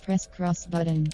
Press cross button.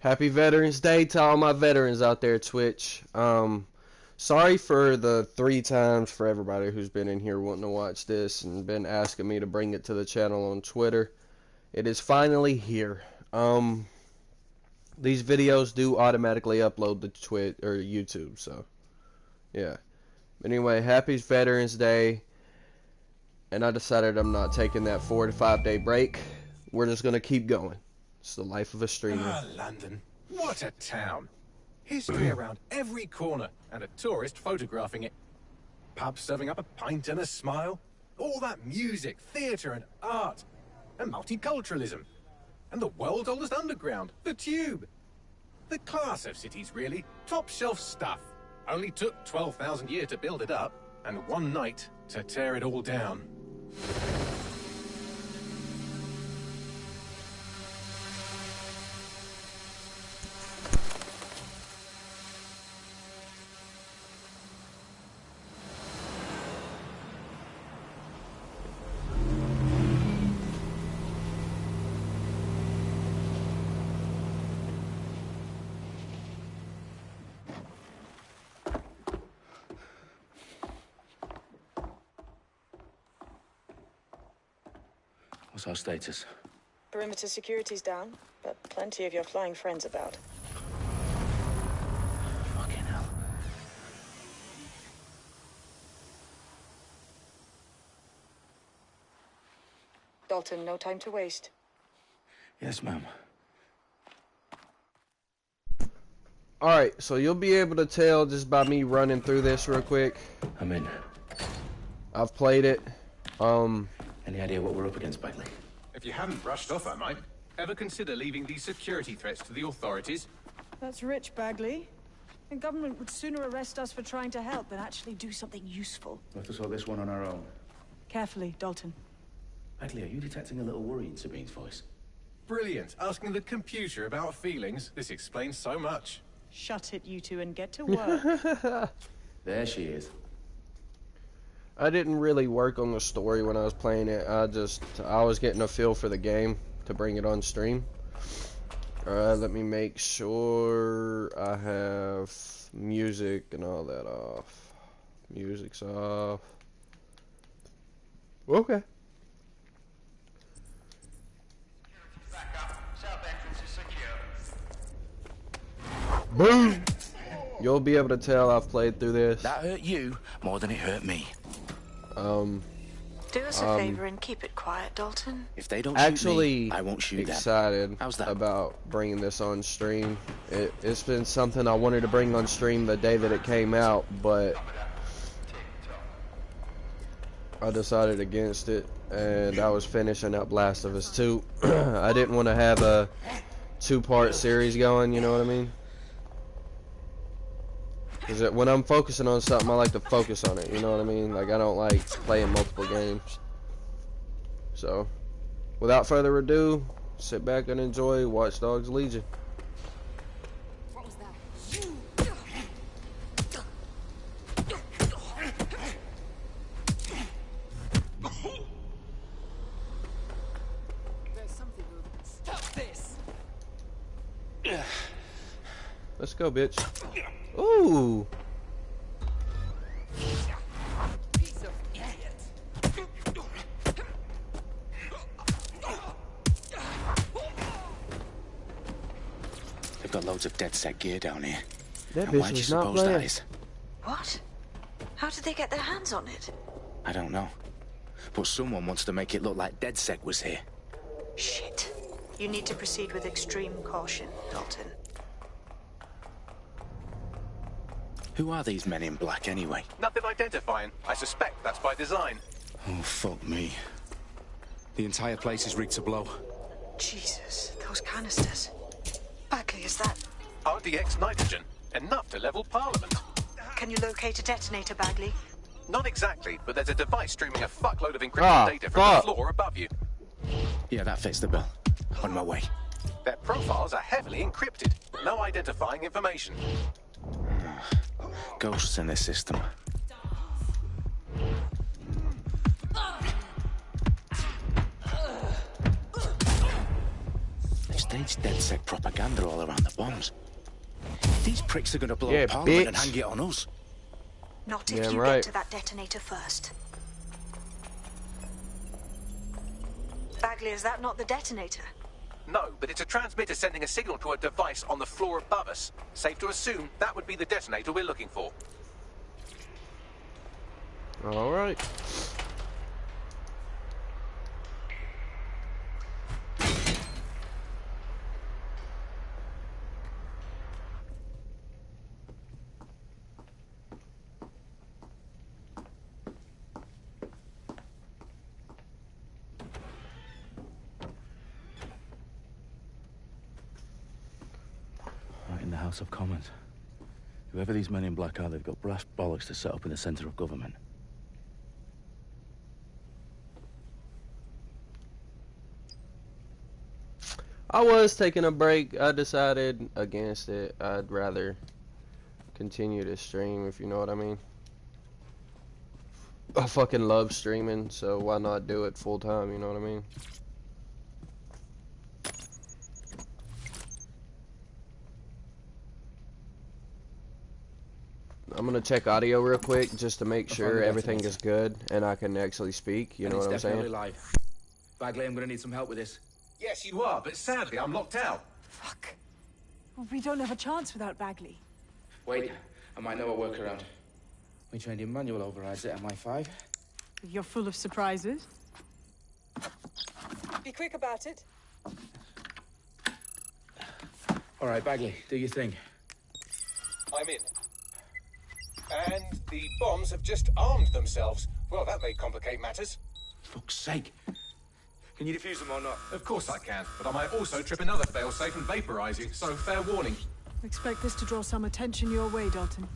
Happy Veterans Day to all my veterans out there, Twitch. Sorry for the 3 times for everybody who's been in here wanting to watch this and been asking me to bring it to the channel on Twitter. It is finally here. These videos do automatically upload to Twitch or YouTube, so yeah. Anyway, happy Veterans Day. And I decided I'm not taking that 4 to 5 day break. We're just gonna keep going. It's the life of a streamer. Ah, London. What a town. History around every corner and a tourist photographing it. Pubs serving up a pint and a smile. All that music, theatre and art. And multiculturalism. And the world's oldest underground, the Tube. The class of cities, really. Top shelf stuff. Only took 12,000 years to build it up and 1 night to tear it all down. What's our status? Perimeter security's down, but plenty of your flying friends about. Fucking hell. Dalton, no time to waste. Yes, ma'am. Alright, so you'll be able to tell just by me running through this real quick. I'm in. I've played it. Any idea what we're up against, Bagley? If you haven't brushed off, I might. Ever consider leaving these security threats to the authorities? That's rich, Bagley. The government would sooner arrest us for trying to help than actually do something useful. We'll have to sort this one on our own. Carefully, Dalton. Bagley, are you detecting a little worry in Sabine's voice? Brilliant. Asking the computer about feelings. This explains so much. Shut it, you two, and get to work. There she is. I didn't really work on the story when I was playing it. I was getting a feel for the game to bring it on stream. Alright, let me make sure I have music and all that off. Music's off. Okay. Boom! You'll be able to tell I've played through this. That hurt you more than it hurt me. Do us a favor and keep it quiet, Dalton. If they don't Actually shoot me, I won't shoot them. excited How's that? about bringing this on stream. It's been something I wanted to bring on stream the day that it came out, but I decided against it, and I was finishing up Last of Us 2. I didn't want to have a 2-part series going, you know what I mean? Because when I'm focusing on something, I like to focus on it, you know what I mean? Like, I don't like playing multiple games. So, without further ado, sit back and enjoy Watch Dogs Legion. What was that? this. Let's go, bitch. Ooh. Piece of idiot. They've got loads of DedSec gear down here. That And why bitch do you was not suppose that playing. is? What? How did they get their hands on it? I don't know. But someone wants to make it look like DedSec was here. Shit. You need to proceed with extreme caution, Dalton. Who are these men in black anyway? Nothing identifying. I suspect that's by design. Oh, fuck me. The entire place is rigged to blow. Jesus, those canisters. Bagley, is that... RDX nitrogen. Enough to level Parliament. Can you locate a detonator, Bagley? Not exactly, but there's a device streaming a fuckload of encrypted data from the floor above you. Yeah, that fits the bill. On my way. Their profiles are heavily encrypted. No identifying information. Ghosts in this system. They've staged DedSec propaganda all around the bombs. These pricks are gonna blow Yeah, Parliament and bitch. hang it on us. Not if Yeah, you right. get to that detonator first. Bagley, is that not the detonator? No, but it's a transmitter sending a signal to a device on the floor above us. Safe to assume that would be the detonator we're looking for. All right. Right in the House of Commons. Whoever these men in black are, they've got brass bollocks to set up in the centre of government. I was taking a break. I decided against it. I'd rather continue to stream, if you know what I mean. I fucking love streaming, so why not do it full time, you know what I mean? I'm gonna check audio real quick just to make sure everything is good and I can actually speak, you know what I'm saying? Live. Bagley, I'm gonna need some help with this. Yes, you are, but sadly I'm locked out. Fuck. We don't have a chance without Bagley. Wait, I might know a workaround. We trained in manual overrides at MI5. You're full of surprises. Be quick about it. All right, Bagley, do your thing. I'm in. And the bombs have just armed themselves. Well, that may complicate matters. Fuck's sake. Can you defuse them or not? Of course I can, but I might also trip another failsafe and vaporize you, so fair warning. Expect this to draw some attention your way, Dalton.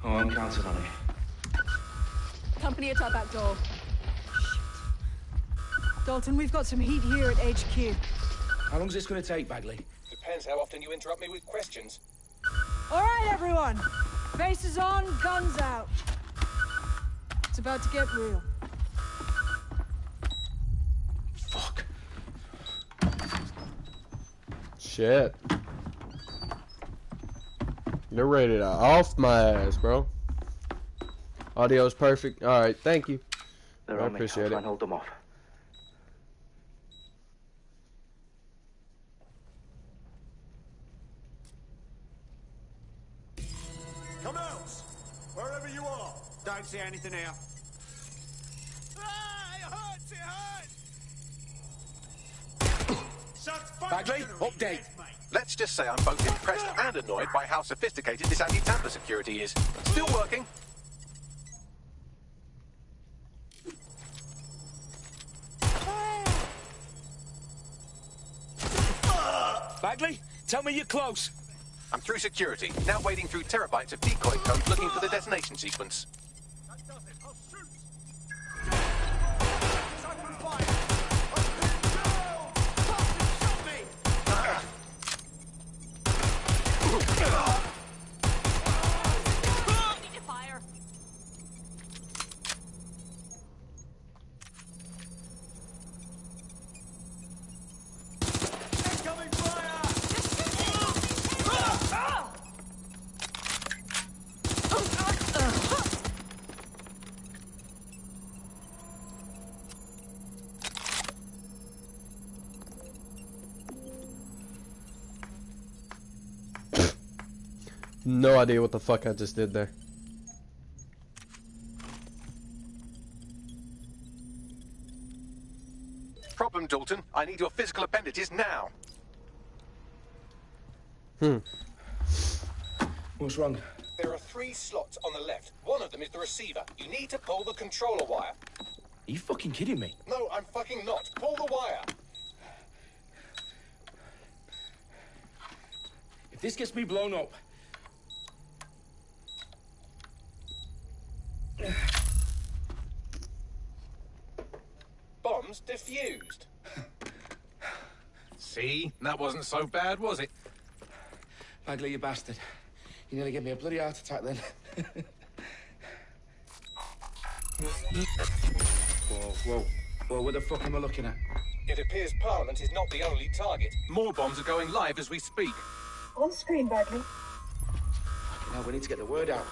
Oh, I'm counting on it. Company at our back door. Shit. Dalton, we've got some heat here at HQ. How long's this gonna take, Bagley? Depends how often you interrupt me with questions. All right, everyone. Faces on, guns out. It's about to get real. Fuck. Shit. They're ready to off my ass, bro. Audio's perfect. Alright, thank you. I appreciate it. Hold them off. Come out! Wherever you are! Don't see anything here. Ah, it hurts! It hurts! Bagley, update. Let's just say I'm both impressed and annoyed by how sophisticated this anti-tamper security is. Still working. Bagley, tell me you're close. I'm through security, now wading through terabytes of decoy code looking for the detonation sequence. That does it. I'll shoot! Open fire! Shot me! Fire. no idea what the fuck I just did there. Problem, Dalton. I need your physical appendages now. What's wrong? There are 3 slots on the left. One of them is the receiver. You need to pull the controller wire. Are you fucking kidding me? No, I'm fucking not. Pull the wire. If this gets me blown up... Bombs defused. See? That wasn't so bad, was it? Bagley, you bastard. You nearly gave me a bloody heart attack then. Whoa, what the fuck am I looking at? It appears Parliament is not the only target. More bombs are going live as we speak. On screen, Bagley. Now we need to get the word out.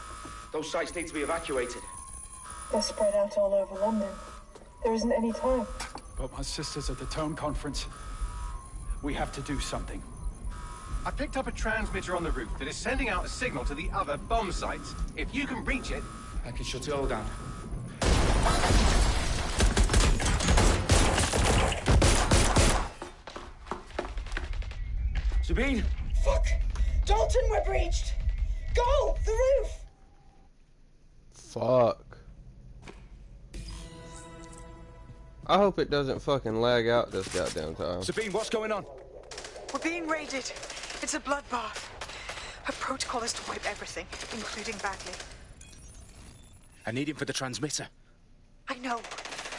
Those sites need to be evacuated. They're spread out all over London. There isn't any time. But my sister's at the town conference. We have to do something. I picked up a transmitter on the roof that is sending out a signal to the other bomb sites. If you can reach it... I can shut it all down. Sabine! Fuck! Dalton, we're breached! Go! The roof! Fuck. I hope it doesn't fucking lag out this goddamn time. Sabine, what's going on? We're being raided. It's a bloodbath. Her protocol is to wipe everything, including Bagley. I need him for the transmitter. I know,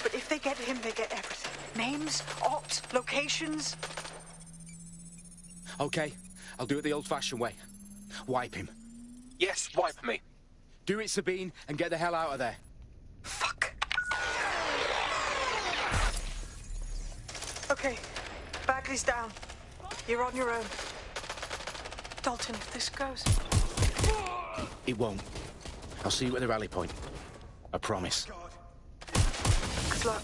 but if they get him, they get everything. Names, opt, locations. Okay, I'll do it the old-fashioned way. Wipe him. Yes, wipe me. Do it, Sabine, and get the hell out of there. Fuck. Okay, Bagley's down. You're on your own. Dalton, if this goes... It won't. I'll see you at the rally point. I promise. Good luck.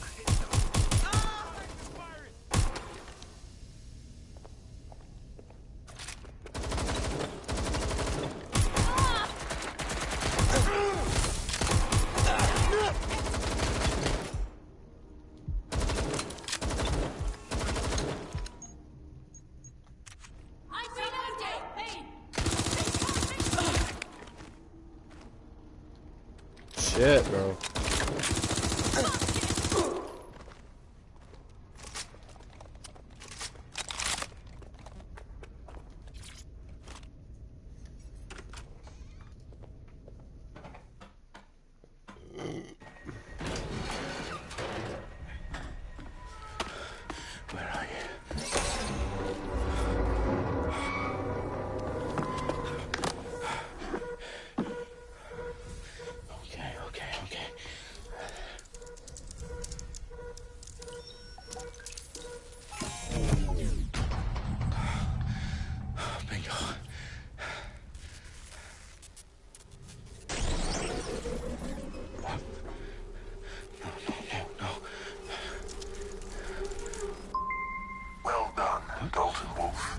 Shit, bro. Where are you? Okay. Bingo. No. Well done, Dalton Wolf.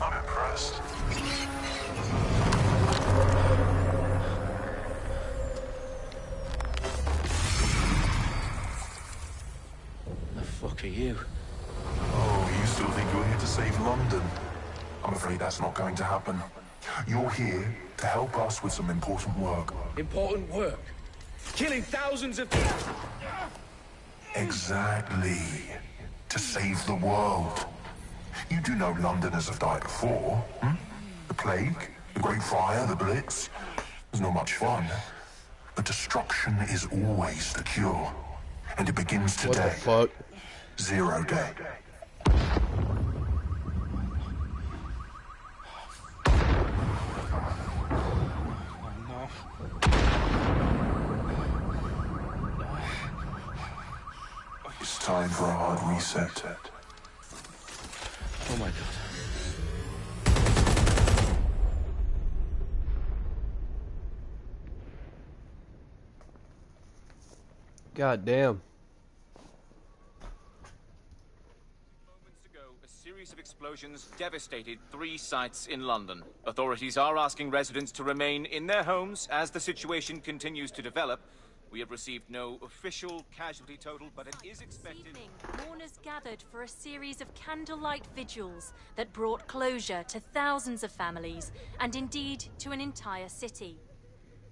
I'm impressed. The fuck are you? Oh, you still think you're here to save London? I'm afraid that's not going to happen. You're here to help us with some important work. Important work. Killing thousands of people. Exactly. To save the world. You do know Londoners have died before, hmm? The Plague, the Great Fire, the Blitz. It's not much fun. But destruction is always the cure. And it begins What the today. fuck? 0 day. It's time for a hard reset. Oh my god. God damn. Moments ago, A series of explosions devastated 3 sites in London. Authorities are asking residents to remain in their homes as the situation continues to develop. We have received no official casualty total, but it is expected... This evening, mourners gathered for a series of candlelight vigils that brought closure to thousands of families, and indeed to an entire city.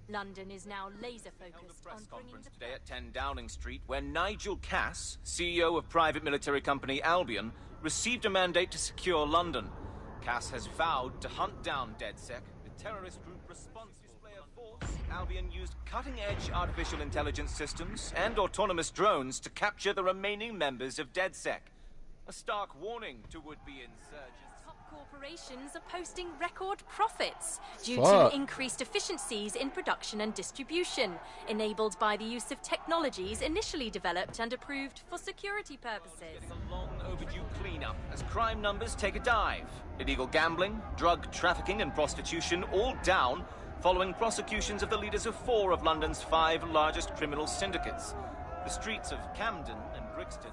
London is now laser-focused on conference today at 10 Downing Street, where Nigel Cass, CEO of private military company Albion, received a mandate to secure London. Cass has vowed to hunt down DedSec, the terrorist group responsible. Display of force, Albion used cutting-edge artificial intelligence systems and autonomous drones to capture the remaining members of DedSec. A stark warning to would-be insurgents. Corporations are posting record profits due Fuck. to increased efficiencies in production and distribution, enabled by the use of technologies initially developed and approved for security purposes. A long overdue cleanup as crime numbers take a dive. Illegal gambling, drug trafficking and prostitution all down following prosecutions of the leaders of 4 of London's 5 largest criminal syndicates. The streets of Camden and Brixton...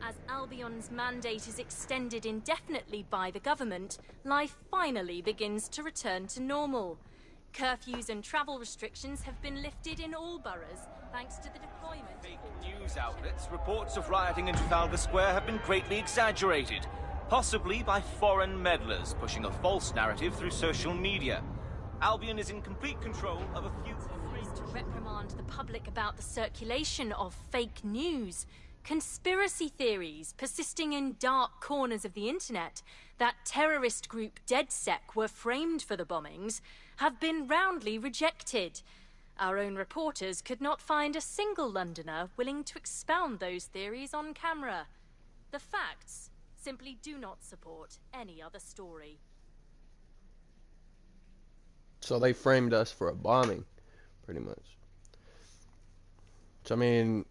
As Albion's mandate is extended indefinitely by the government, life finally begins to return to normal. Curfews and travel restrictions have been lifted in all boroughs, thanks to the deployment... Fake news outlets, reports of rioting in Trafalgar Square have been greatly exaggerated, possibly by foreign meddlers pushing a false narrative through social media. Albion is in complete control of a few... To reprimand the public about the circulation of fake news. Conspiracy theories persisting in dark corners of the internet that terrorist group DedSec were framed for the bombings have been roundly rejected. Our own reporters could not find a single Londoner willing to expound those theories on camera. The facts simply do not support any other story. So they framed us for a bombing, pretty much. So, I mean,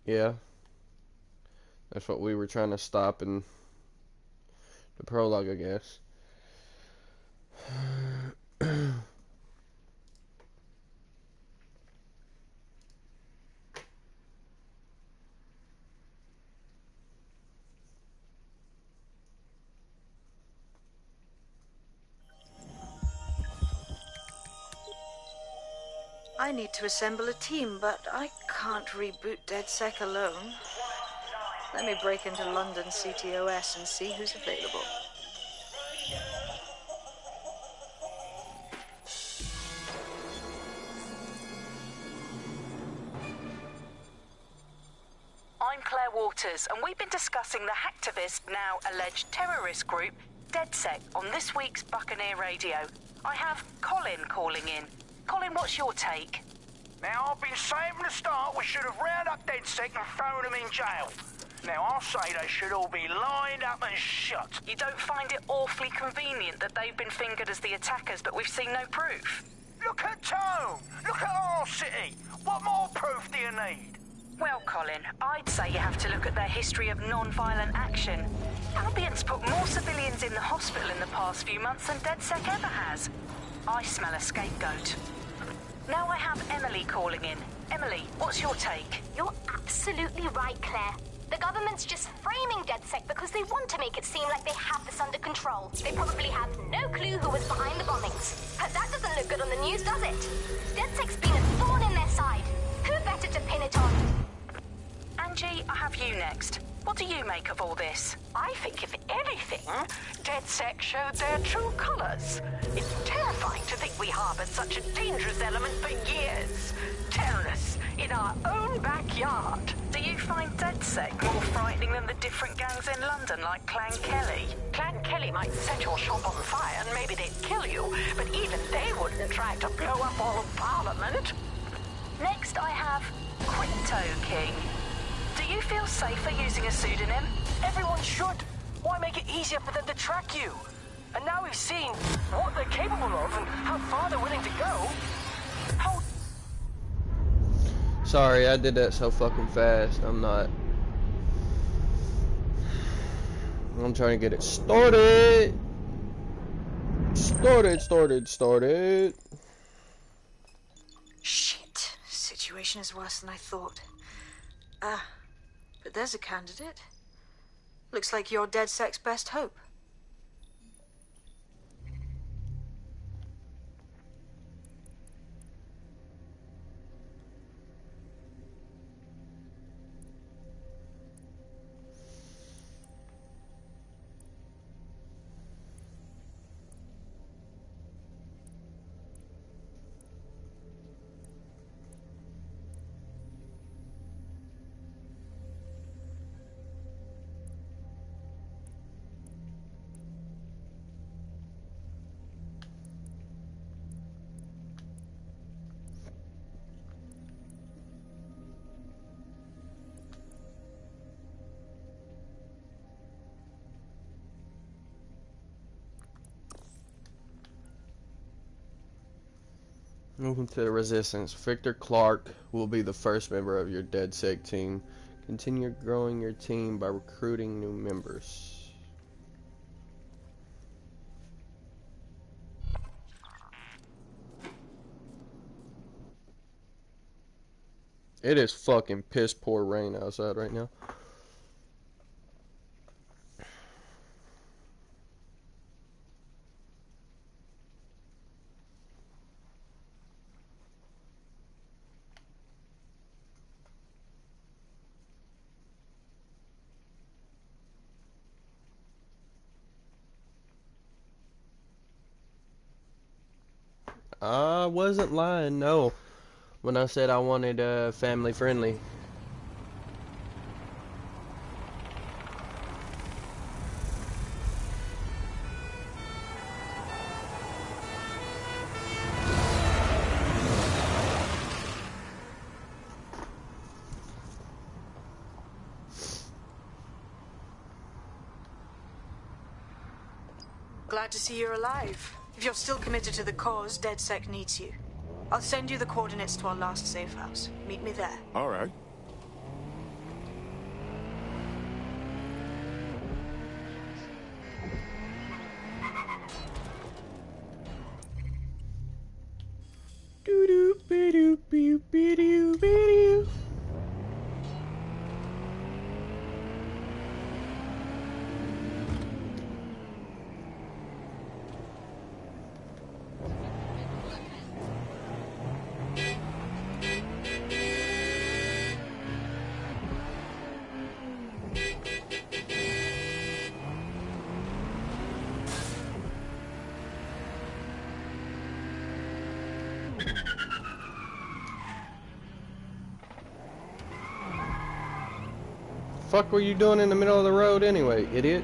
yeah. That's what we were trying to stop in the prologue, I guess. I need to assemble a team, but I can't reboot DedSec alone. Let me break into London CTOS and see who's available. I'm Claire Waters, and we've been discussing the hacktivist, now alleged terrorist group, DedSec, on this week's Buccaneer Radio. I have Colin calling in. Colin, what's your take? Now, I've been saying from the start we should have rounded up DedSec and thrown them in jail. Now, I'll say they should all be lined up and shot. You don't find it awfully convenient that they've been fingered as the attackers, but we've seen no proof? Look at Tone! Look at our city! What more proof do you need? Well, Colin, I'd say you have to look at their history of non-violent action. Albion's put more civilians in the hospital in the past few months than DedSec ever has. I smell a scapegoat. Now I have Emily calling in. Emily, what's your take? You're absolutely right, Claire. The government's just framing DedSec because they want to make it seem like they have this under control. They probably have no clue who was behind the bombings. But that doesn't look good on the news, does it? DedSec's been a thorn in their side. Who better to pin it on? Angie, I have you next. What do you make of all this? I think, if anything, DedSec showed their true colors. It's terrifying to think we harbored such a dangerous element for years. Terrorists in our own backyard. Do you find DedSec more frightening than the different gangs in London, like Clan Kelly? Clan Kelly might set your shop on fire and maybe they'd kill you, but even they wouldn't try to blow up all of Parliament. Next, I have Crypto King. Do you feel safer using a pseudonym? Everyone should. Why make it easier for them to track you? And now we've seen what they're capable of and how far they're willing to go. How... Sorry, I did that so fucking fast. I'm trying to get it started. Started. Shit. Situation is worse than I thought. But there's a candidate. Looks like you're DedSec's best hope. Welcome to the Resistance. Victor Clark will be the first member of your DedSec team. Continue growing your team by recruiting new members. It is fucking piss poor rain outside right now. I wasn't lying, no, when I said I wanted family friendly. Glad to see you're alive. If you're still committed to the cause, DedSec needs you. I'll send you the coordinates to our last safe house. Meet me there. All right. Fuck were you doing in the middle of the road anyway, idiot?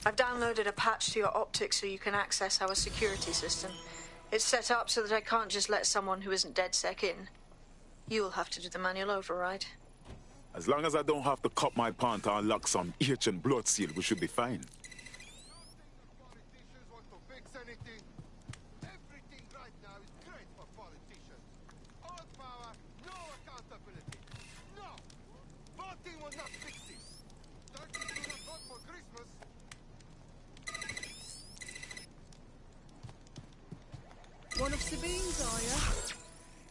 I've downloaded a patch to your optics so you can access our security system. It's set up so that I can't just let someone who isn't DedSec in. You'll have to do the manual override. As long as I don't have to cut my pant or lock some ancient blood seal, we should be fine. One of Sabine's, are you?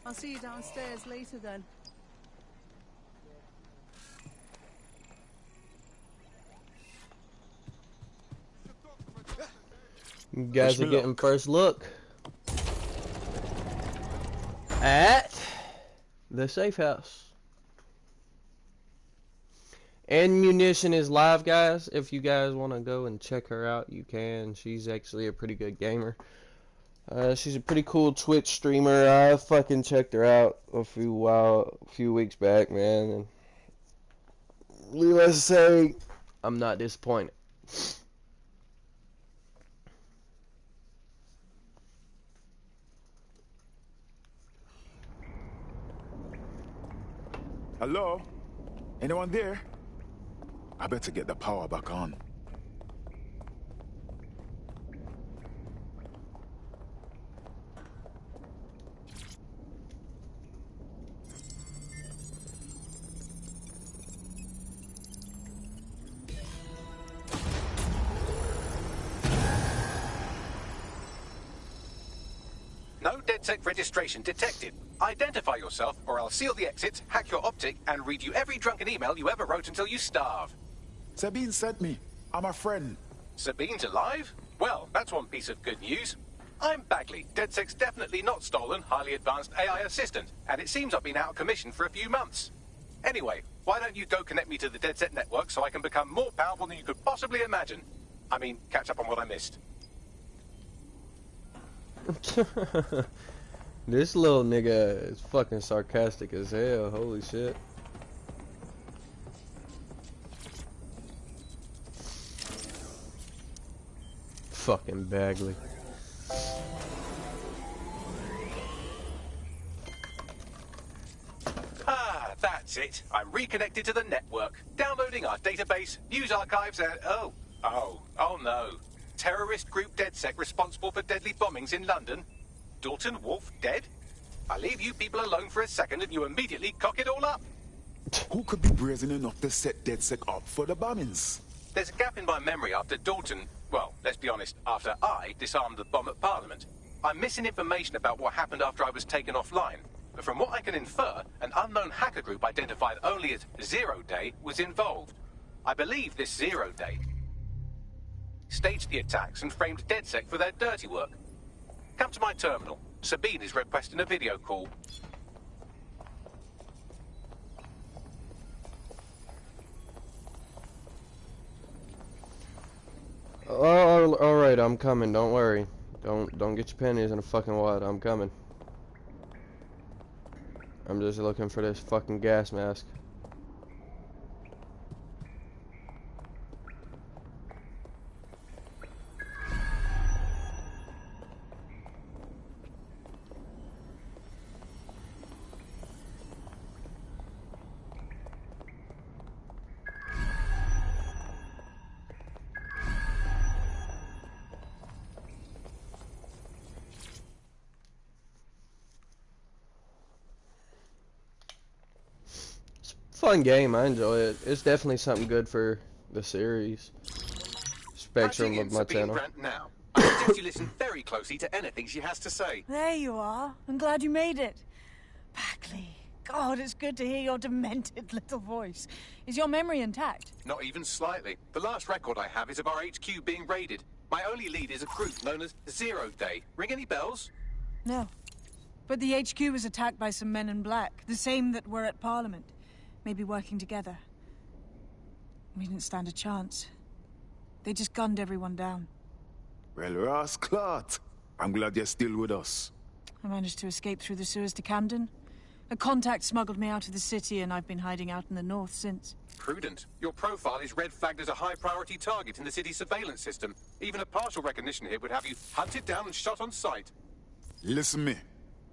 I'll see you downstairs later then. You guys are getting first look at the safe house. And Munition is live, guys. If you guys want to go and check her out, you can. She's actually a pretty good gamer. She's a pretty cool Twitch streamer. I fucking checked her out a few weeks back, man. And let's say I'm not disappointed. Hello? Anyone there? I better get the power back on. No DedSec registration detected. Identify yourself, or I'll seal the exits, hack your optic, and read you every drunken email you ever wrote until you starve. Sabine sent me. I'm a friend. Sabine's alive? Well, that's one piece of good news. I'm Bagley, DedSec's definitely not stolen, highly advanced AI assistant, and it seems I've been out of commission for a few months. Anyway, why don't you go connect me to the DedSec network so I can become more powerful than you could possibly imagine? I mean, catch up on what I missed. This little nigga is fucking sarcastic as hell. Holy shit. Fucking Bagley. Ah, that's it. I'm reconnected to the network. Downloading our database, news archives, and... Oh no. Terrorist group DedSec responsible for deadly bombings in London. Dalton Wolf dead? I leave you people alone for a second and you immediately cock it all up. Who could be brazen enough to set DedSec up for the bombings? There's a gap in my memory after Dalton... Well, let's be honest, after I disarmed the bomb at Parliament. I'm missing information about what happened after I was taken offline. But from what I can infer, an unknown hacker group identified only as Zero Day was involved. I believe this Zero Day staged the attacks and framed DedSec for their dirty work. Come to my terminal. Sabine is requesting a video call. Alright, I'm coming, don't worry. Don't get your panties in a fucking wad, I'm coming. I'm just looking for this fucking gas mask. Fun game, I enjoy it. It's definitely something good for the series. Spectrum of my channel. Now. I suggest you listen very closely to anything she has to say. There you are. I'm glad you made it. Bagley. God, it's good to hear your demented little voice. Is your memory intact? Not even slightly. The last record I have is of our HQ being raided. My only lead is a group known as Zero Day. Ring any bells? No. But the HQ was attacked by some men in black, the same that were at Parliament. Maybe working together. We didn't stand a chance. They just gunned everyone down. Well, Ross Clark, I'm glad you're still with us. I managed to escape through the sewers to Camden. A contact smuggled me out of the city, and I've been hiding out in the north since. Prudent. Your profile is red flagged as a high-priority target in the city's surveillance system. Even a partial recognition hit would have you hunted down and shot on sight. Listen me.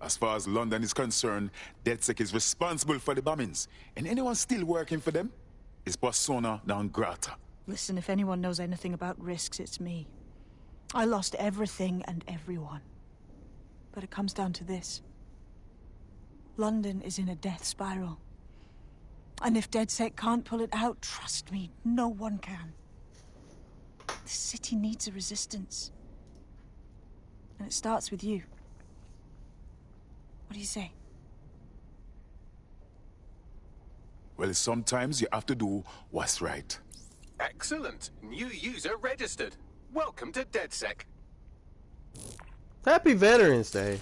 As far as London is concerned, DedSec is responsible for the bombings, and anyone still working for them is persona non grata. Listen, if anyone knows anything about risks, it's me. I lost everything and everyone. But it comes down to this. London is in a death spiral. And if DedSec can't pull it out, trust me, no one can. The city needs a resistance. And it starts with you. What do you say? Well, sometimes you have to do what's right. Excellent. New user registered. Welcome to DedSec. Happy Veterans Day.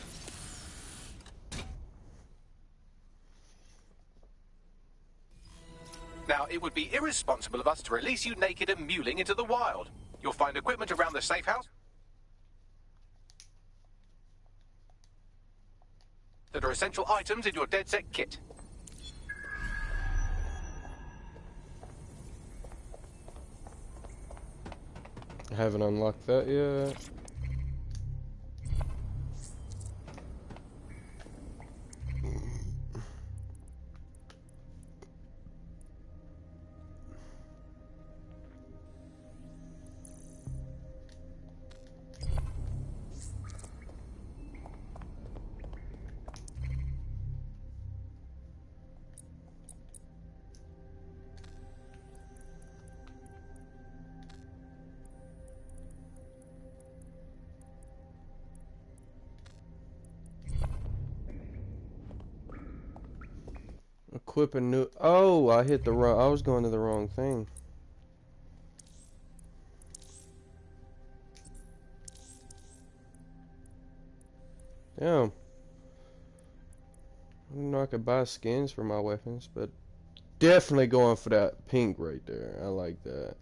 Now, it would be irresponsible of us to release you naked and mewling into the wild. You'll find equipment around the safe house that are essential items in your DedSec kit. I haven't unlocked that yet. Equip a new... Oh, I hit the wrong... I was going to the wrong thing. Damn. I didn't know I could buy skins for my weapons, but definitely going for that pink right there. I like that.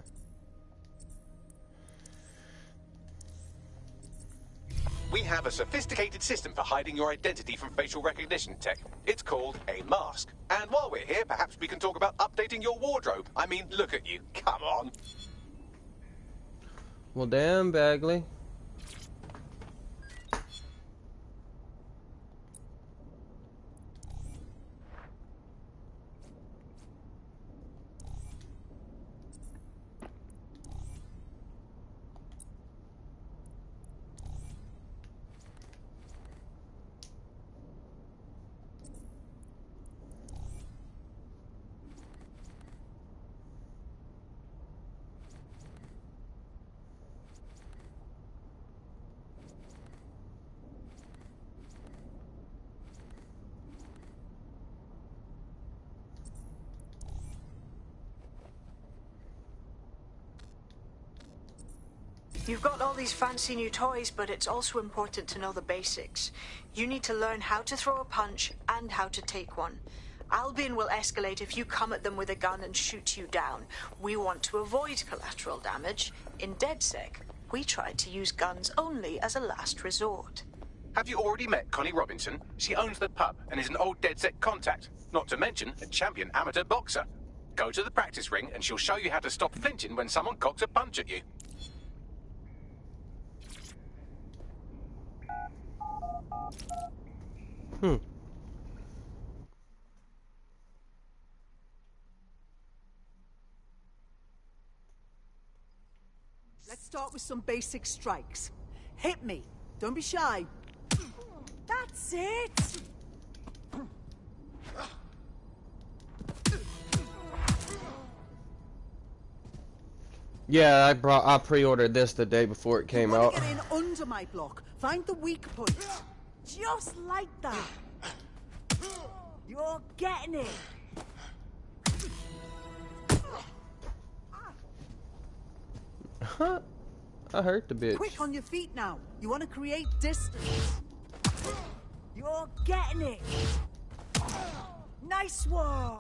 We have a sophisticated system for hiding your identity from facial recognition tech. It's called a mask. And while we're here, perhaps we can talk about updating your wardrobe. I mean, look at you. Come on. Well, damn, Bagley. You've got all these fancy new toys, but it's also important to know the basics. You need to learn how to throw a punch and how to take one. Albion will escalate if you come at them with a gun and shoot you down. We want to avoid collateral damage. In DedSec, we try to use guns only as a last resort. Have you already met Connie Robinson? She owns the pub and is an old DedSec contact, not to mention a champion amateur boxer. Go to the practice ring and she'll show you how to stop flinching when someone cocks a punch at you. Let's start with some basic strikes. Hit me. Don't be shy. That's it. Yeah, I pre-ordered this the day before it came out. Get in under my block. Find the weak point. Just like that. You're getting it. I hurt the bitch. Quick on your feet now. You want to create distance. You're getting it. Nice one.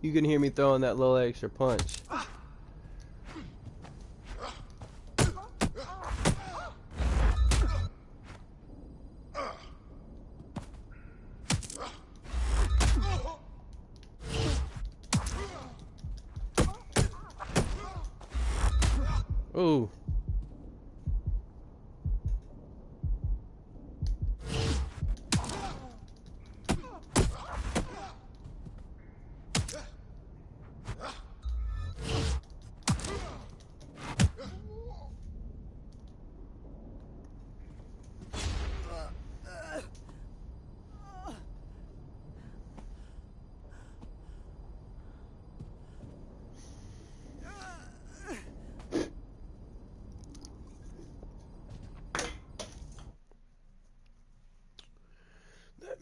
You can hear me throwing that little extra punch. Ooh.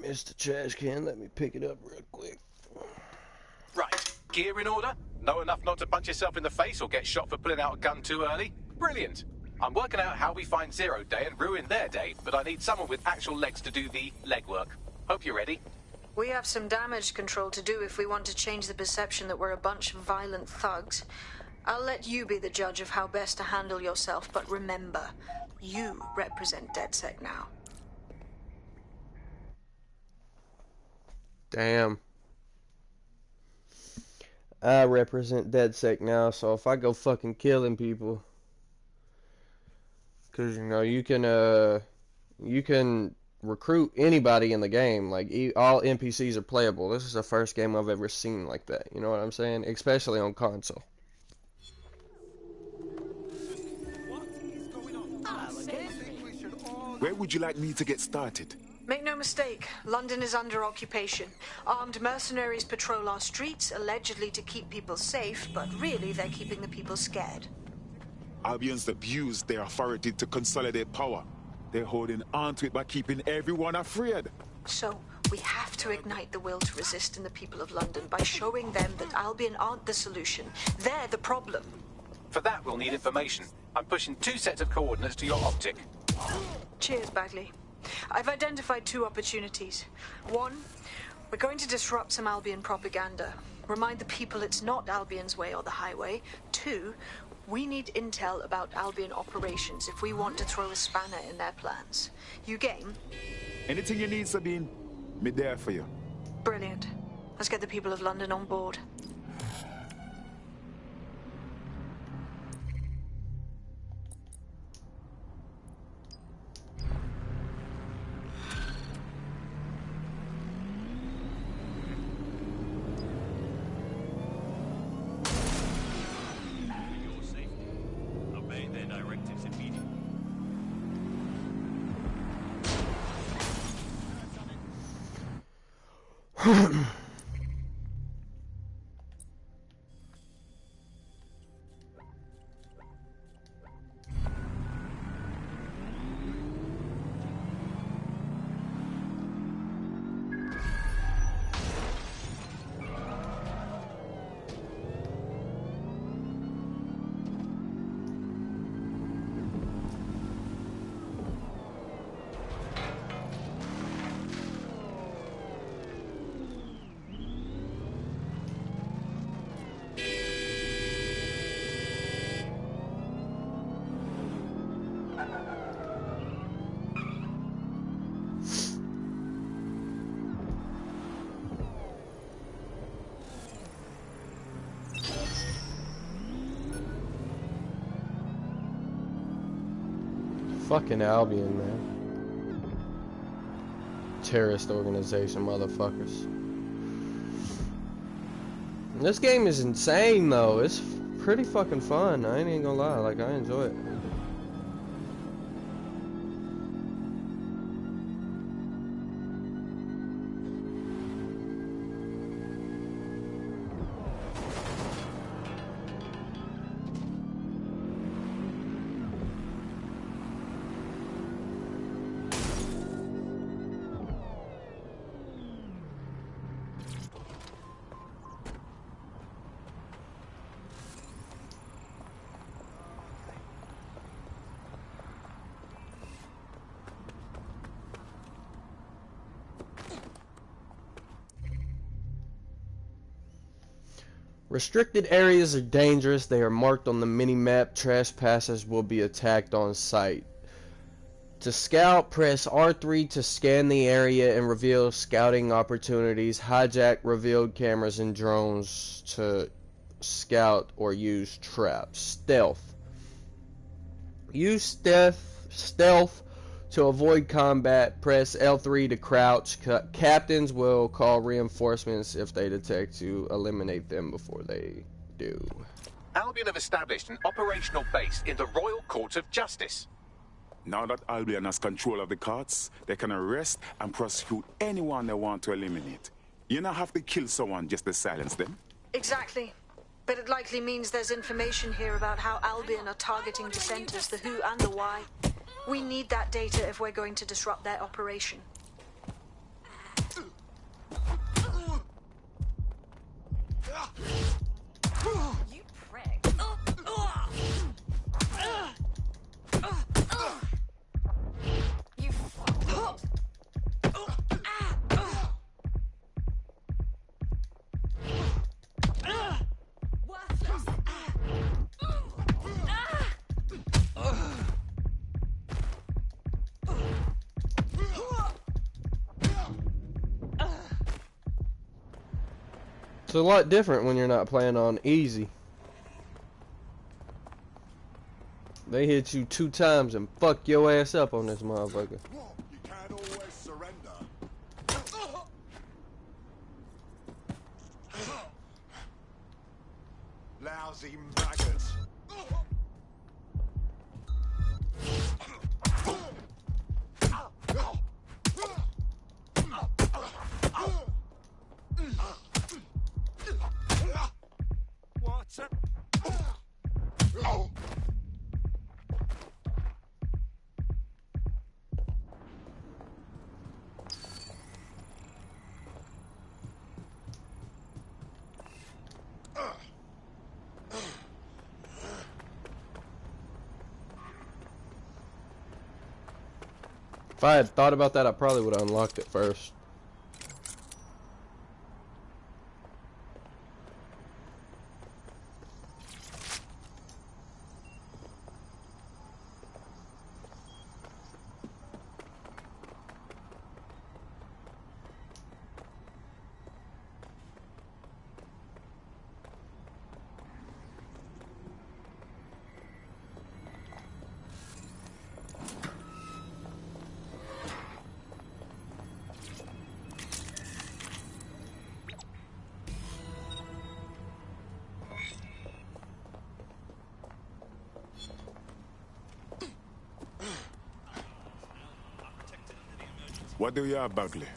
Missed the trash can. Let me pick it up real quick. Right. Gear in order? Know enough not to punch yourself in the face or get shot for pulling out a gun too early? Brilliant. I'm working out how we find Zero Day and ruin their day, but I need someone with actual legs to do the legwork. Hope you're ready. We have some damage control to do if we want to change the perception that we're a bunch of violent thugs. I'll let you be the judge of how best to handle yourself, but remember, you represent DedSec now. Damn. I represent DedSec now, so if I go fucking killing people, because you know you can recruit anybody in the game. Like all NPCs are playable. This is the first game I've ever seen like that. You know what I'm saying? Especially on console. Where would you like me to get started? Make no mistake, London is under occupation. Armed mercenaries patrol our streets, allegedly to keep people safe, but really they're keeping the people scared. Albions abuse their authority to consolidate power. They're holding on to it by keeping everyone afraid. So, we have to ignite the will to resist in the people of London by showing them that Albion aren't the solution. They're the problem. For that, we'll need information. I'm pushing 2 sets of coordinates to your optic. Cheers, Bagley. I've identified 2 opportunities. 1, we're going to disrupt some Albion propaganda. Remind the people it's not Albion's way or the highway. 2, we need intel about Albion operations if we want to throw a spanner in their plans. You game? Anything you need, Sabine, me there for you. Brilliant. Let's get the people of London on board. Fucking Albion, man. Terrorist organization, motherfuckers. This game is insane, though. It's pretty fucking fun. I ain't even gonna lie. Like, I enjoy it. Restricted areas are dangerous. They are marked on the mini-map. Trespassers will be attacked on sight. To scout, press R3 to scan the area and reveal scouting opportunities. Hijack revealed cameras and drones to scout or use traps. Stealth. Use stealth to avoid combat. Press L3 to crouch. Captains will call reinforcements if they detect you. Eliminate them before they do. Albion have established an operational base in the Royal Court of Justice. Now that Albion has control of the courts, they can arrest and prosecute anyone they want to eliminate. You don't have to kill someone just to silence them. Exactly. But it likely means there's information here about how Albion are targeting dissenters, the who and the why. We need that data if we're going to disrupt their operation. You prick. You fucked up. It's a lot different when you're not playing on easy. They hit you 2 times and fuck your ass up on this motherfucker. You can't always surrender. Lousy maggots. If I had thought about that, I probably would have unlocked it first. What do you have, Bagley?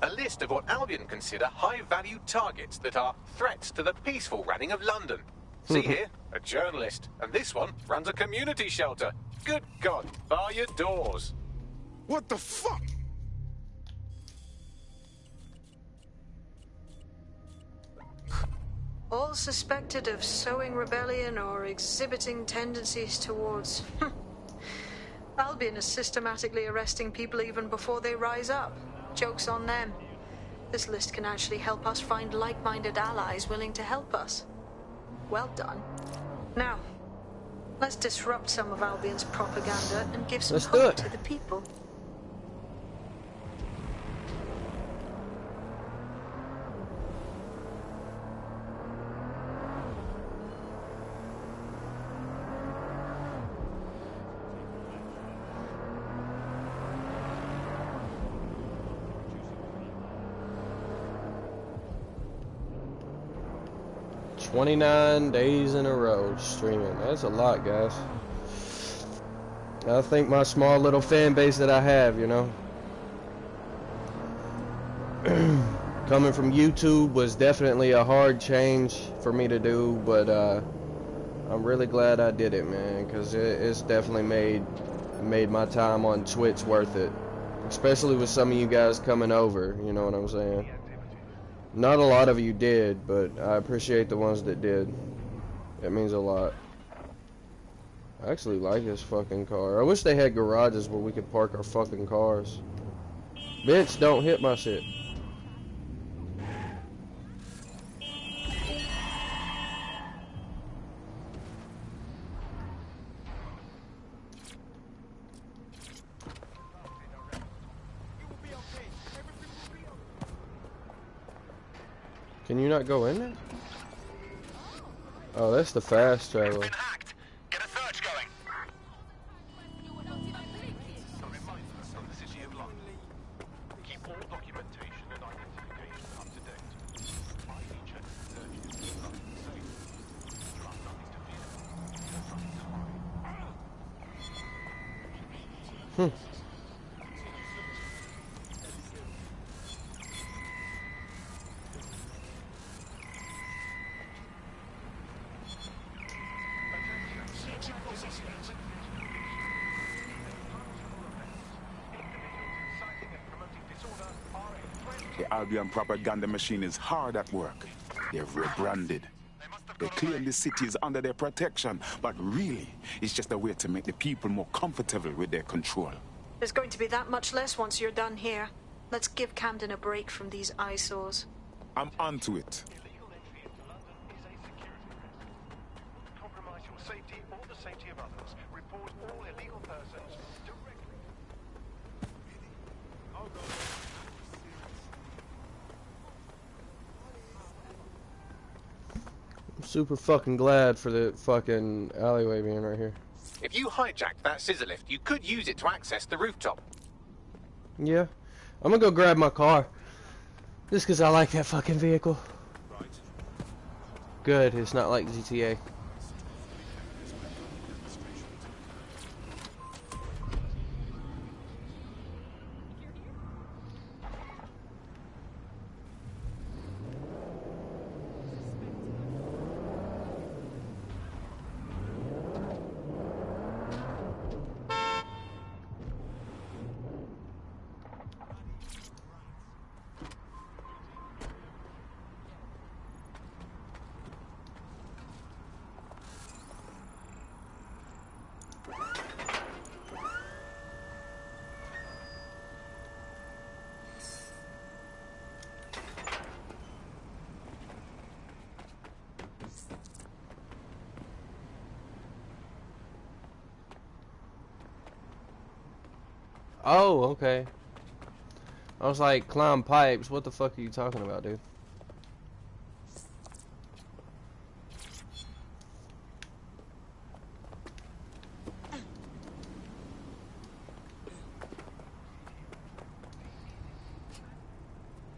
A list of what Albion consider high-value targets that are threats to the peaceful running of London. See here, a journalist, and this one runs a community shelter. Good God, bar your doors. What the fuck? All suspected of sowing rebellion or exhibiting tendencies towards... Albion is systematically arresting people even before they rise up. Joke's on them. This list can actually help us find like-minded allies willing to help us. Well done. Now, let's disrupt some of Albion's propaganda and give some hope to the people. $29 days in a row streaming. That's a lot, guys. I think my small little fan base that I have, you know. Coming from YouTube was definitely a hard change for me to do, but I'm really glad I did it, man, because it's definitely made my time on Twitch worth it. Especially with some of you guys coming over, you know what I'm saying? Not a lot of you did, but I appreciate the ones that did. It means a lot. I actually like this fucking car. I wish they had garages where we could park our fucking cars. Bitch, don't hit my shit. Can you not go in there? Oh, that's the fast travel. Get a search going. Keep all documentation and identification up to date. ID check search is Hmm. The Albion propaganda machine is hard at work. They've rebranded. They claim the city is under their protection, but really, it's just a way to make the people more comfortable with their control. There's going to be that much less once you're done here. Let's give Camden a break from these eyesores. I'm onto it. compromise your safety or the safety of others. Report all illegal persons directly. I'm super fucking glad for the fucking alleyway being right here. If you hijacked that scissor lift, you could use it to access the rooftop. Yeah. I'm gonna go grab my car. Just because I like that fucking vehicle. Right. Good, it's not like GTA. Oh, okay. I was like, climb pipes. What the fuck are you talking about, dude?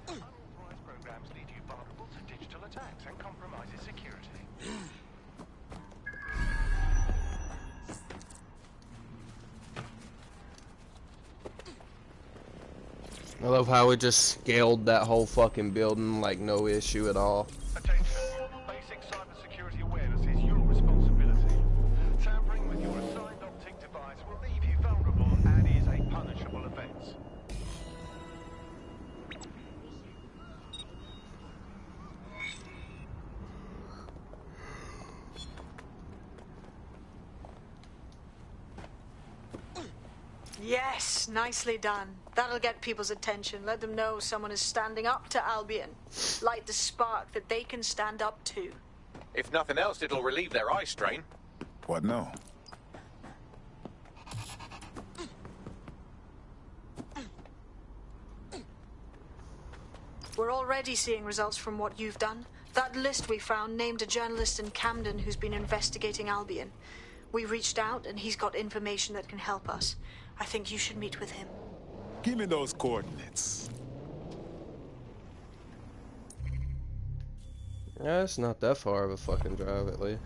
Unauthorized programs leave you vulnerable to digital attacks and compromises security. I love how it just scaled that whole fucking building like no issue at all. Attention. Basic cybersecurity awareness is your responsibility. Tampering with your assigned optic device will leave you vulnerable and is a punishable offense. Yes, nicely done. That'll get people's attention. Let them know someone is standing up to Albion. Light the spark that they can stand up to. If nothing else, it'll relieve their eye strain. What now? We're already seeing results from what you've done. That list we found named a journalist in Camden who's been investigating Albion. We reached out and he's got information that can help us. I think you should meet with him. Give me those coordinates. Yeah, it's not that far of a fucking drive, at least.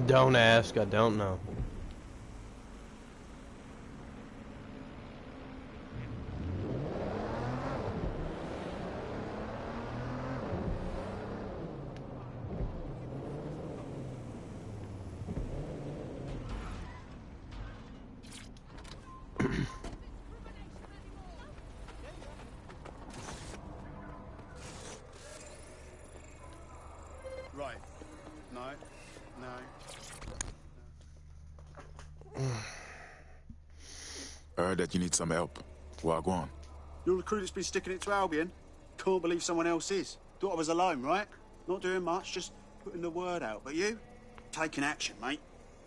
Don't ask, I don't know. Right. No. No. I heard that you need some help. Well, go on. You're the crew that's been sticking it to Albion? Can't believe someone else is. Thought I was alone, right? Not doing much, just putting the word out. But you? Taking action, mate.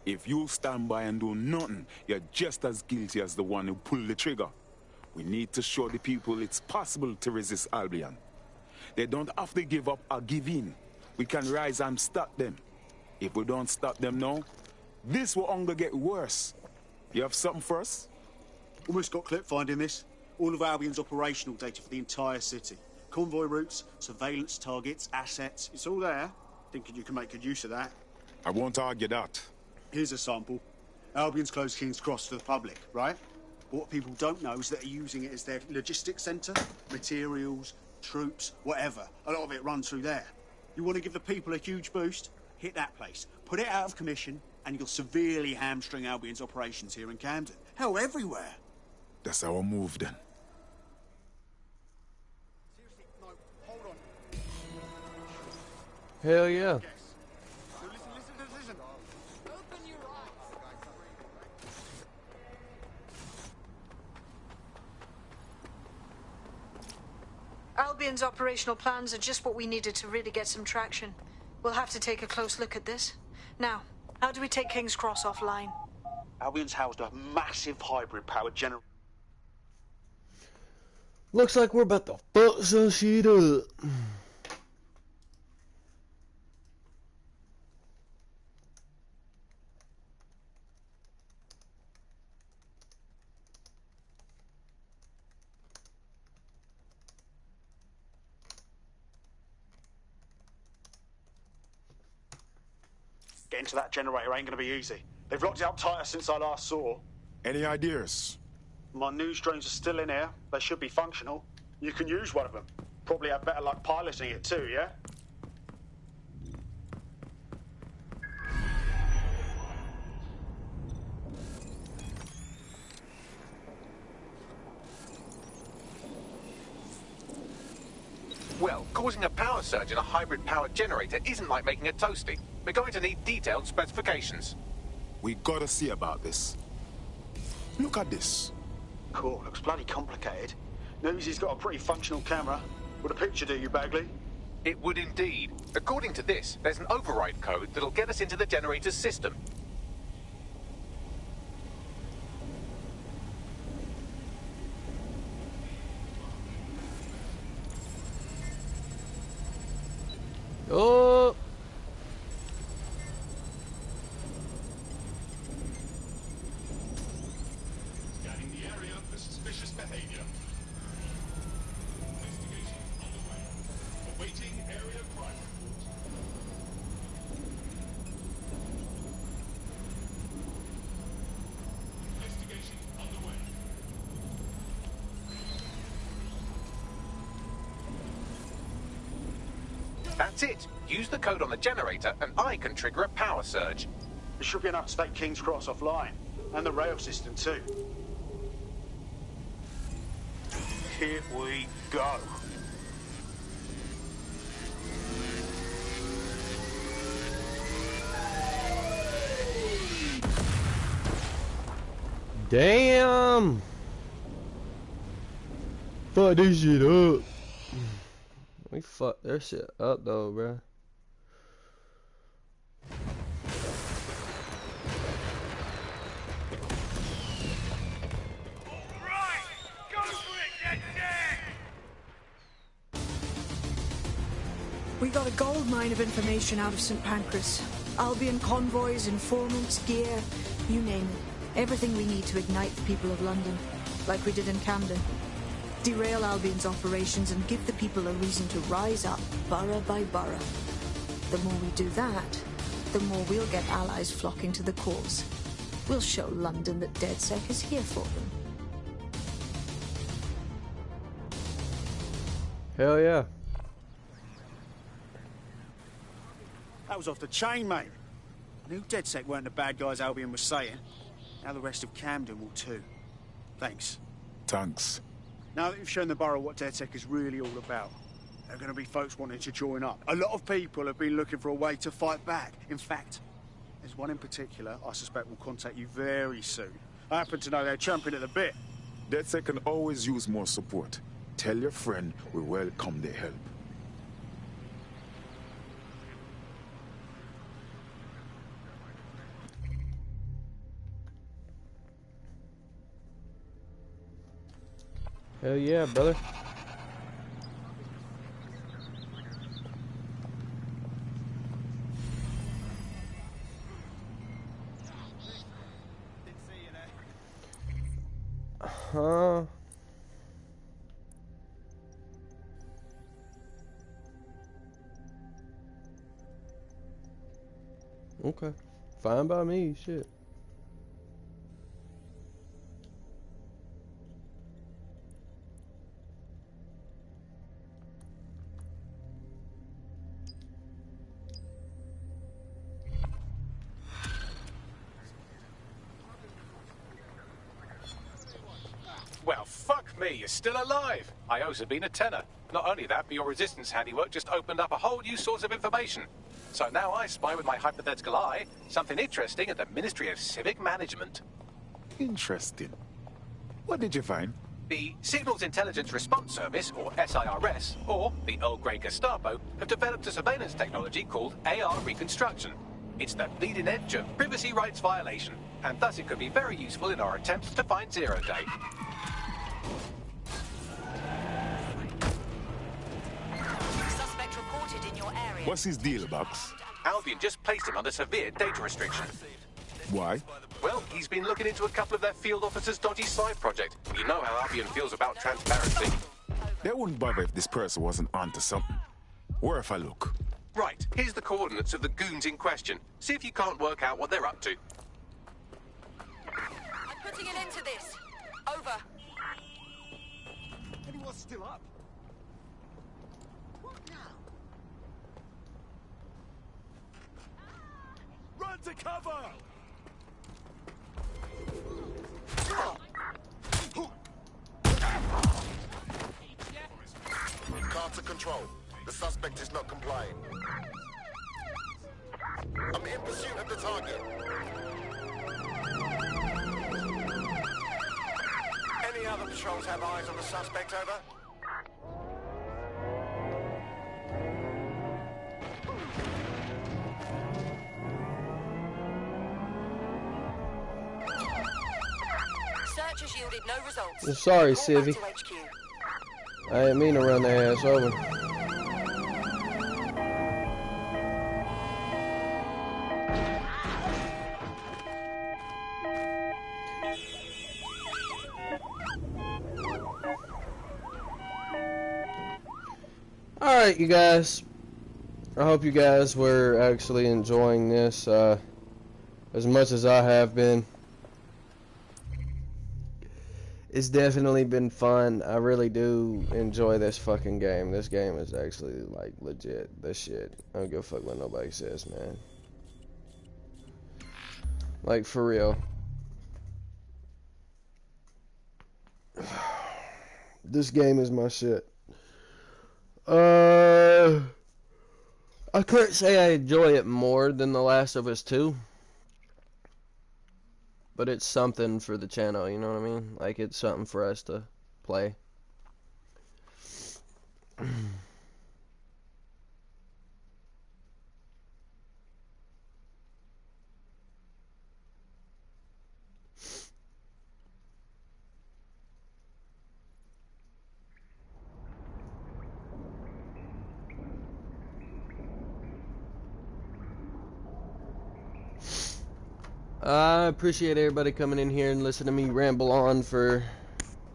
If you stand by and do nothing, you're just as guilty as the one who pulled the trigger. We need to show the people it's possible to resist Albion. They don't have to give up or give in. We can rise and stop them. If we don't stop them now, this will only get worse. You have something for us? Almost got clip finding this. All of Albion's operational data for the entire city. Convoy routes, surveillance targets, assets. It's all there. Thinking you can make good use of that. I won't argue that. Here's a sample. Albion's closed King's Cross to the public, right? What people don't know is that they're using it as their logistics centre. Materials, troops, whatever. A lot of it runs through there. You want to give the people a huge boost? Hit that place. Put it out of commission, and you'll severely hamstring Albion's operations here in Camden. Hell, everywhere. That's our move, then. Seriously, no, hold on. Hell yeah. No, listen. Open your eyes. Albion's operational plans are just what we needed to really get some traction. We'll have to take a close look at this. Now, how do we take King's Cross offline? Albion's housed a massive hybrid-powered generator. Looks like we're about to fuck some shit up. getting to that generator ain't gonna be easy. They've locked it up tighter since I last saw. Any ideas? My news drones are still in here. They should be functional. You can use one of them. Probably have better luck piloting it too, yeah? Well, causing a power surge in a hybrid powered generator isn't like making a toasty. We're going to need detailed specifications. We gotta see about this. Look at this. Cool, looks bloody complicated. Newsy's got a pretty functional camera. Would a picture do you, Bagley? It would indeed. According to this, there's an override code that'll get us into the generator's system. Oh! Scanning the area for suspicious behavior. Investigation underway. Awaiting area crime report. Investigation underway. That's it. Use the code on the generator and I can trigger a power surge. There should be enough to take King's Cross offline. And the rail system too. Here we go. Damn! Fuck this shit up. We fucked their shit up though, bruh. We got a gold mine of information out of St. Pancras. Albion convoys, informants, gear, you name it. Everything we need to ignite the people of London, like we did in Camden. Derail Albion's operations and give the people a reason to rise up, borough by borough. The more we do that, the more we'll get allies flocking to the cause. We'll show London that DedSec is here for them. Hell yeah. That was off the chain, mate. I knew DedSec weren't the bad guys Albion was saying. Now the rest of Camden will too. Thanks. Thanks. Now that you've shown the borough what DedSec is really all about, there are going to be folks wanting to join up. A lot of people have been looking for a way to fight back. In fact, there's one in particular I suspect will contact you very soon. I happen to know they're champing at the bit. DedSec can always use more support. Tell your friend we welcome their help. Hell yeah, brother. Huh? Okay. Fine by me, shit. Well, fuck me, you're still alive. I owes have been a tenner. Not only that, but your resistance handiwork just opened up a whole new source of information. So now I spy with my hypothetical eye something interesting at the Ministry of Civic Management. Interesting. What did you find? The Signals Intelligence Response Service, or SIRS, or the Earl Grey Gestapo, have developed a surveillance technology called AR Reconstruction. It's the bleeding edge of privacy rights violation, and thus it could be very useful in our attempts to find Zero Day. Suspect reported in your area. What's his deal, Bucks? Albion just placed him under severe data restriction. Why? Well, he's been looking into a couple of their field officers' dodgy side project. You know how Albion feels about transparency. They wouldn't bother if this person wasn't onto something. Where if I look? Right, here's the coordinates of the goons in question. See if you can't work out what they're up to. I'm putting an end to this. Over. Anyone still up? Run to cover! Car to control. The suspect is not complying. I'm in pursuit of the target. Any other patrols have eyes on the suspect, over? Search has yielded no results. I'm sorry, Call back Civvy. to HQ. I didn't mean to run their ass over. Alright, you guys. I hope you guys were actually enjoying this as much as I have been. It's definitely been fun. I really do enjoy this fucking game. This game is actually, like, legit. This shit. I don't give a fuck what nobody says, man. Like, for real. This game is my shit. I couldn't say I enjoy it more than The Last of Us 2. But it's something for the channel, you know what I mean? Like, it's something for us to play. I appreciate everybody coming in here and listening to me ramble on for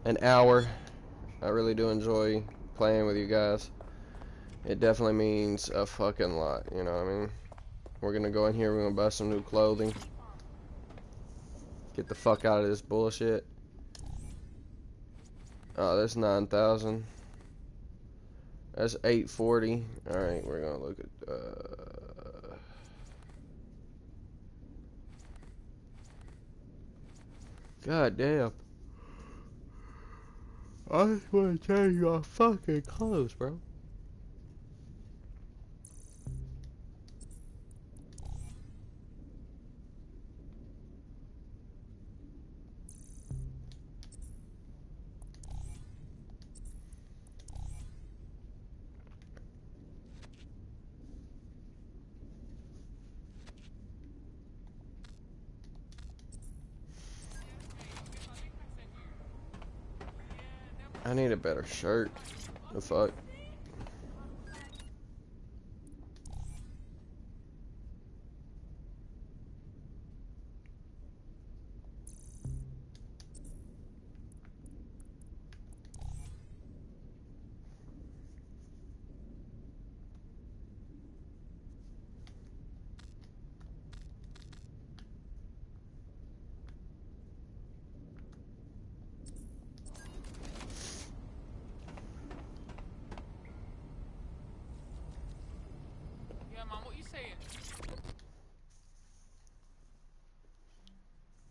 an hour. I really do enjoy playing with you guys. It definitely means a fucking lot, you know what I mean? We're gonna go in here, we're gonna buy some new clothing. Get the fuck out of this bullshit. Oh, that's 9,000. That's 840. Alright, we're gonna look at, God damn. I just want to change your fucking clothes, bro. I need a better shirt. The fuck?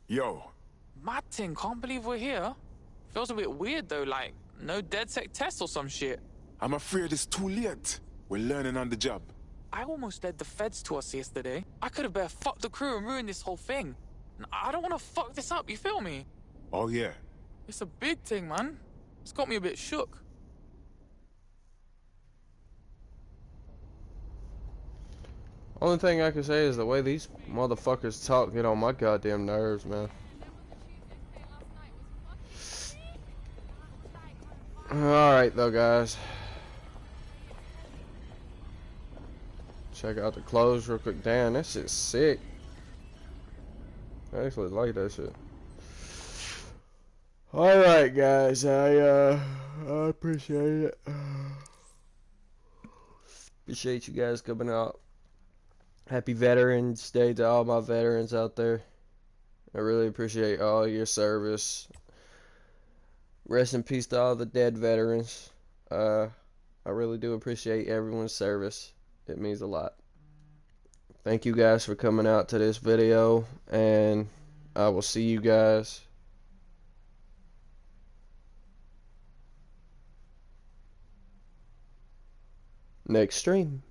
Yo. Martin, can't believe we're here. Feels a bit weird though, like no DedSec test or some shit. I'm afraid it's too late. We're learning on the job. I almost led the feds to us yesterday. I could have bare fucked the crew and ruined this whole thing. And I don't want to fuck this up, you feel me? Oh yeah. It's a big thing, man. It's got me a bit shook. Only thing I can say is the way these motherfuckers talk get on my goddamn nerves, man. Alright though, guys. Check out the clothes real quick. Damn, that shit's sick. I actually like that shit. Alright guys, I appreciate it. Appreciate you guys coming out. Happy Veterans Day to all my veterans out there. I really appreciate all your service. Rest in peace to all the dead veterans. I really do appreciate everyone's service. It means a lot. Thank you guys for coming out to this video, and I will see you guys next stream.